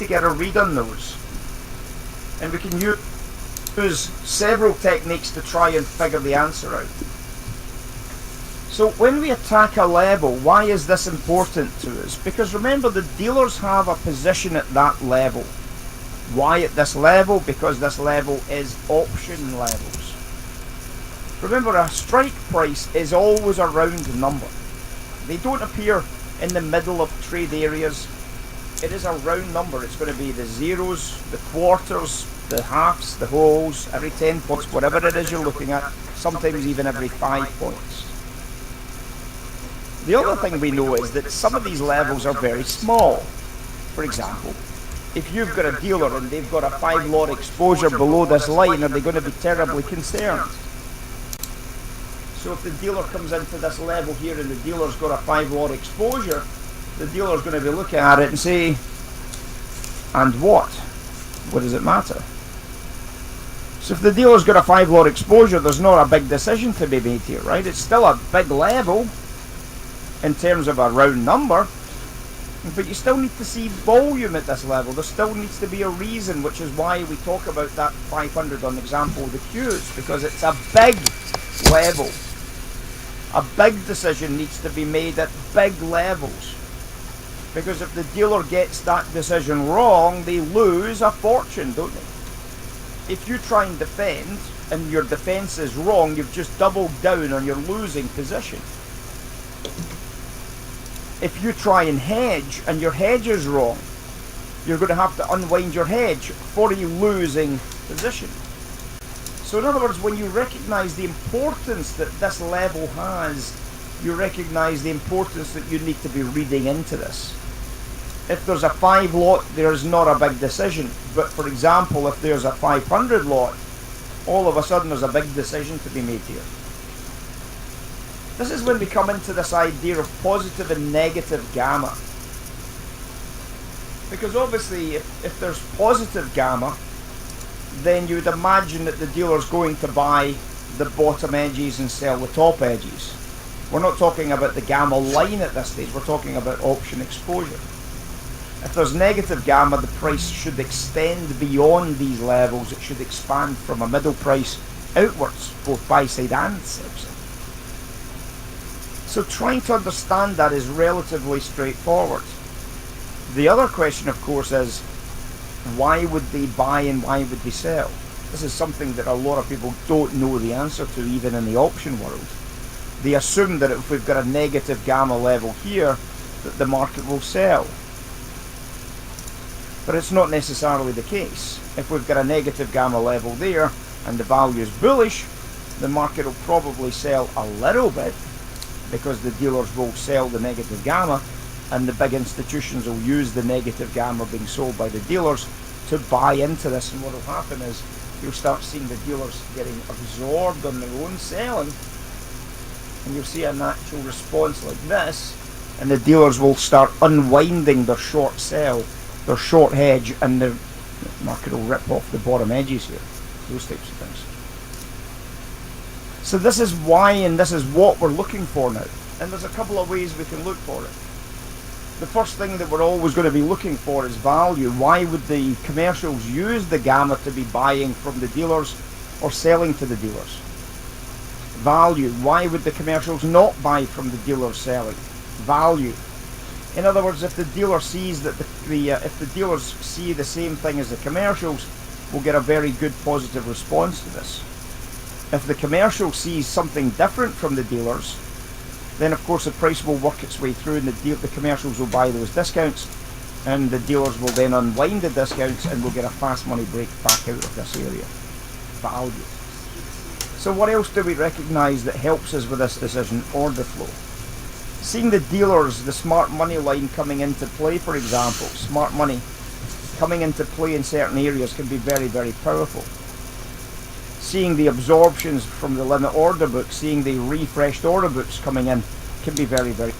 to get a read on those. And we can use several techniques to try and figure the answer out. So when we attack a level, why is this important to us? Because remember, the dealers have a position at that level. Why at this level? Because this level is option levels. Remember, a strike price is always a round number. They don't appear in the middle of trade areas. It is a round number. It's going to be the zeros, the quarters, the halves, the wholes, every 10 points, whatever it is you're looking at, sometimes even every 5 points. The other thing we know is that some of these levels are very small. For example, if you've got a dealer and they've got a 5 lot exposure below this line, are they going to be terribly concerned? So if the dealer comes into this level here and the dealer's got a 5 lot exposure, the dealer's going to be looking at it and say, and what? What does it matter? So if the dealer's got a 5 lot exposure, there's not a big decision to be made here, right? It's still a big level in terms of a round number, but you still need to see volume at this level. There still needs to be a reason, which is why we talk about that 500 on the example of the Qs, because it's a big level. A big decision needs to be made at big levels, because if the dealer gets that decision wrong, they lose a fortune, don't they? If you try and defend and your defense is wrong, you've just doubled down on your losing position. If you try and hedge and your hedge is wrong, you're going to have to unwind your hedge for a losing position. So in other words, when you recognize the importance that this level has, you recognize the importance that you need to be reading into this. If there's a 5 lot, there's not a big decision. But for example, if there's a 500 lot, all of a sudden there's a big decision to be made here. This is when we come into this idea of positive and negative gamma. Because obviously, if there's positive gamma, then you would imagine that the dealer's going to buy the bottom edges and sell the top edges. We're not talking about the gamma line at this stage, we're talking about option exposure. If there's negative gamma, the price should extend beyond these levels. It should expand from a middle price outwards, both buy side and sell side. So trying to understand that is relatively straightforward. The other question, of course, is why would they buy and why would they sell? This is something that a lot of people don't know the answer to, even in the option world. They assume that if we've got a negative gamma level here, that the market will sell. But it's not necessarily the case. If we've got a negative gamma level there and the value is bullish, the market will probably sell a little bit, because the dealers will sell the negative gamma and the big institutions will use the negative gamma being sold by the dealers to buy into this. And what will happen is you'll start seeing the dealers getting absorbed on their own selling, and you'll see a natural response like this, and the dealers will start unwinding their short sell, their short hedge, and the market will rip off the bottom edges here, those types of things. So this is why, and this is what we're looking for now. And there's a couple of ways we can look for it. The first thing that we're always going to be looking for is value. Why would the commercials use the gamma to be buying from the dealers or selling to the dealers? Value. Why would the commercials not buy from the dealers selling? Value. In other words, if the dealer sees that if the dealers see the same thing as the commercials, we'll get a very good positive response to this. If the commercial sees something different from the dealers, then of course the price will work its way through and the commercials will buy those discounts, and the dealers will then unwind the discounts and we'll get a fast money break back out of this area. Value. So what else do we recognize that helps us with this decision? Order flow. Seeing the dealers, the smart money line coming into play, for example, smart money coming into play in certain areas can be very, very powerful. Seeing the absorptions from the limit order book, seeing the refreshed order books coming in can be very, very